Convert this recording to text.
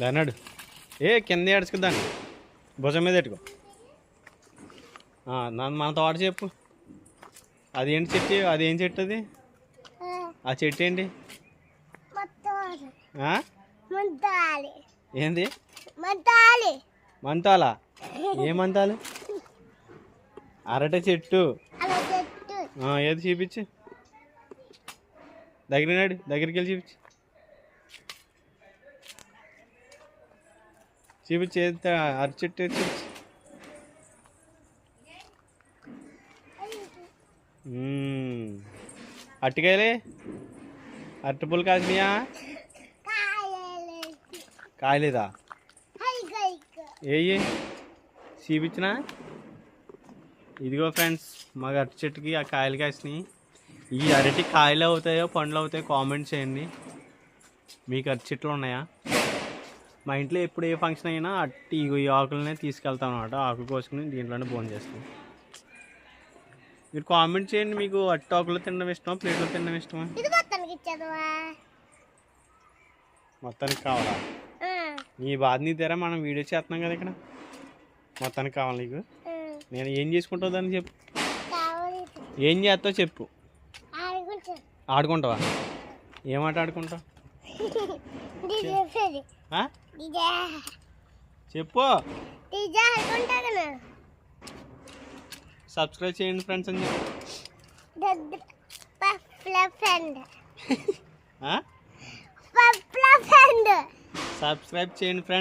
దాన్నాడు కింద ఏడ్చుకుదాన్ని భుజం మీద పెట్టుకో. మన తోట చెప్పు. అదేంటి చెట్టు? అదేం చెట్టు అది? ఆ చెట్టు ఏంటి? ఏంది? మంతాలా? ఏ మంతాలు? అరటి చెట్టు. ఏది చూపించు. దగ్గరికి వెళ్ళి చూపించు. చూపించి ఏది? అరటి చెట్టు ఏది చూపించు. అరటికాయలే? అరటిపూలు కాసినాయా? కాయలేదా? ఏయి చూపించినా? ఇదిగో ఫ్రెండ్స్, మాకు అరటి చెట్టుకి ఆ కాయలు కాసినాయి. ఈ అరటి కాయలు అవుతాయో పండ్లు అవుతాయో కామెంట్ చేయండి. మీకు అరటి చెట్లు ఉన్నాయా? మా ఇంట్లో ఎప్పుడు ఏ ఫంక్షన్ అయినా అట్టి ఈ ఆకులనే తీసుకెళ్తాం అన్నమాట. ఆకు కోసుకుని దీంట్లోనే భోజనం చేస్తాం. మీరు కామెంట్ చేయండి, మీకు అట్టి ఆకులు తినడం ఇష్టమా, ప్లేట్లో తినడం ఇష్టమా? మొత్తానికి కావాలా? నీ బాధ నీ తెరా, మనం వీడియో చేస్తున్నాం కదా ఇక్కడ. మొత్తానికి కావాలి నీకు? నేను ఏం చేసుకుంటావు దాన్ని చెప్పు. ఏం చేస్తావు చెప్పు. ఆడుకుంటావా? ఏమాట ఆడుకుంటావు చెప్పు. సబ్స్క్రైబ్ చేయండి ఫ్రెండ్స్ అని చెప్పు. సబ్స్క్రైబ్ చేయండి ఫ్రెండ్స్.